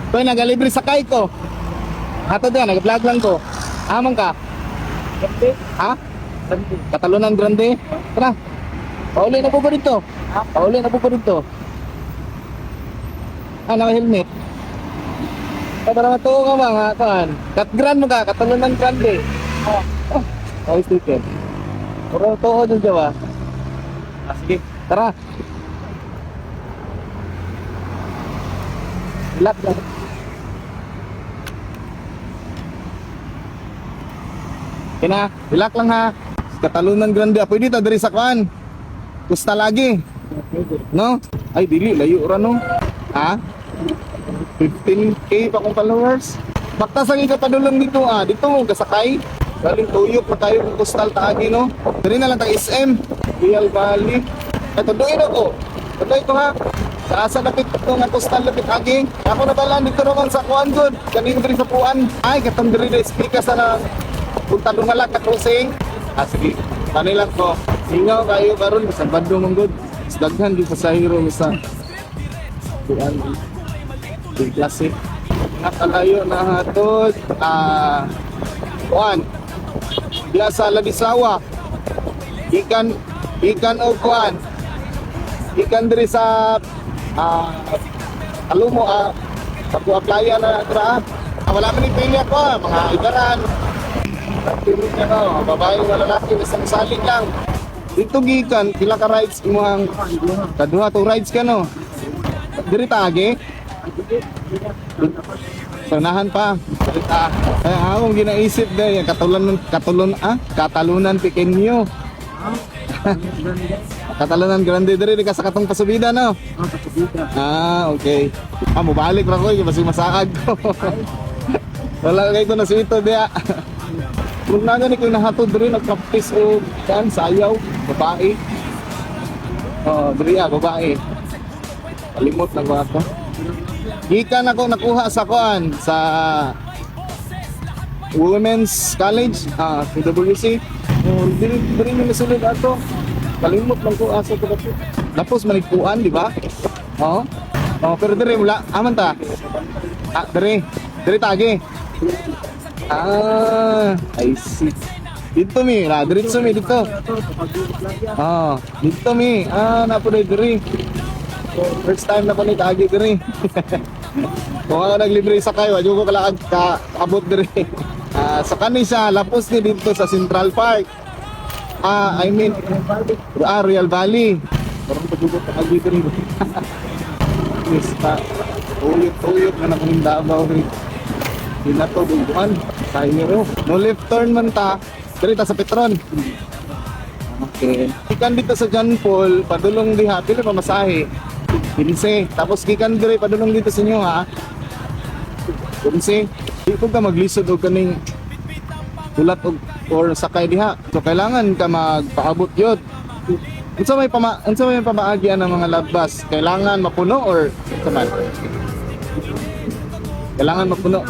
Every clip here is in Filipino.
Koy nagalibre sakay ko. Hatod ka, nag-vlog lang ko. Amang ka? Ha? Katalunan Grande? Tara. Pauli na po ba dito? Pauli na po ba dito? Naka-helmet. Para matuo ka mga kan. Kat-grand mo ka, Katalunan Grande. Oh, sticker. Puro tuo dun jawa. Sige, tara. Ilap lang. Kina, ilak lang ha. Katalunan Grande. Pwede ta diri sa kwan. Gusta lagi. No? Ay dili layo ra no. Ha? 15k pa kong followers. Bakta sa padulong dito dito mo gasakay. Galing tuyok pa tayo kung coastal taagi no. Diri na lang tag SM. Real Valley. Ito doon ako. Tuloy ko ha. Sa lapit ko nga coastal lapit agi. Ako na pala dito naman sa kuan good. Kaning diri sa puan. Ay katong diri na speaker sa na punta Dungalak ka crossing. Sige. Panilang ko. Singaw kayo karon sa Bandung mong good. Daghan di pasahero sa kuan. Di klase. Nakalayo na hatod. Kuan. Diya sa Labisawa. Ikan o kuan. Ikan diri sa Alumo Papua Playa na tra. Wala man ni pili ako mga ibaran. Tinig na no, babae wala lalaki isang salig lang. Dito gikan pila ka rides imong kaduha to rides ka no. Diri ta agi. Sanahan pa. Ay akong ginaisip day Katalunan Pequeño. Katalunan Grande diri ka sa katong pasubida no. Okay. Mobalik ra ko kasi masaag ko. Wala kay ko na sito dia. Kung na gani ko nahatod diri nag-practice o kan sayaw babae. Diri babae. Kalimot na ko ato. Gikan ako nakuha sa kuan sa Women's College, PWC. Diri ni nasulod ato. Kalimot lang ko asa ko dapat. Tapos manigpuan, di ba? Oo. Pero diri wala aman ta. Diri tagi. I see. Dito mi, diretso mi dito. Dito mi. Napo diri. First time na ko ni tagi diri. Kung ako naglibre sa kayo, adyo ko kalakad abot diri. Sa kanisa, lapos ni dito sa Central Park. Real Valley. Parang pagdugot pa kagi diri. Mista. Uyok na nakunin Davao rin. Di na to bubuan. Sayo. No left turn man ta. Diri ta sa Petron. Okay. Ikan dito sa John Paul, padulong diha, pila pa masahe. 15. Tapos gikan diri padulong dito sa inyo ha. 15. Di ko ka maglisod og kaning ulat or sakay diha. So kailangan ka magpaabot yun. Unsa may pamaagian ng mga labas? Kailangan mapuno or saman? Kailangan mapuno.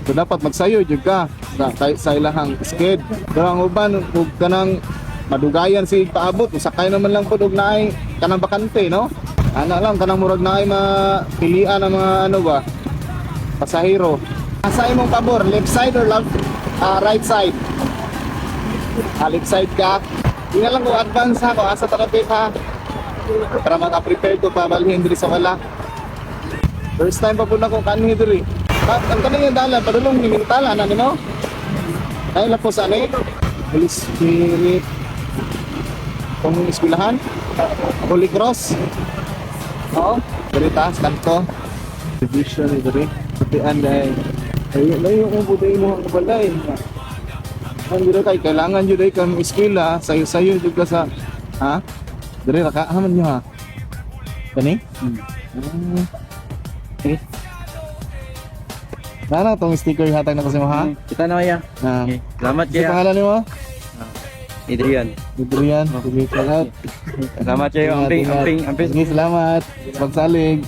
So dapat magsayo jud ka sa ilahang sked. So ang uban ug kanang madugayan si paabot, sakay naman lang pud og naay kanang bakante no. Ana lang kanang murag naay mapilian ng mga ano ba pasahero. Asa imong pabor, left side or right side? Left side ka. Tingnan lang ko advance ha, kung asa tarapit ha. Para maka-prepare ko pa balhin diri sa wala. First time pa po na ko kanhi diri. Ang kaning dalan padulong ni Mintala na nimo. Ay la po sa ani. Holy Spirit. Kung eskwelahan, Holy Cross. Oo, diri ta sa kanto. Division diri. Putian dai. Layo ko buday mo ang balay. Ang diri kay kailangan jud ay kang eskwela, sayo-sayo jud ka sa diri ra ka haman niyo ha. Kani? Okay. Nana tong sticker hatag na ko sa mo ha. Kita na kaya. Okay. Salamat kaya. Sa pangalan nimo? Adrian. Sige, salamat. Salamat kayo. Amping. Sige, salamat. Pagsalig.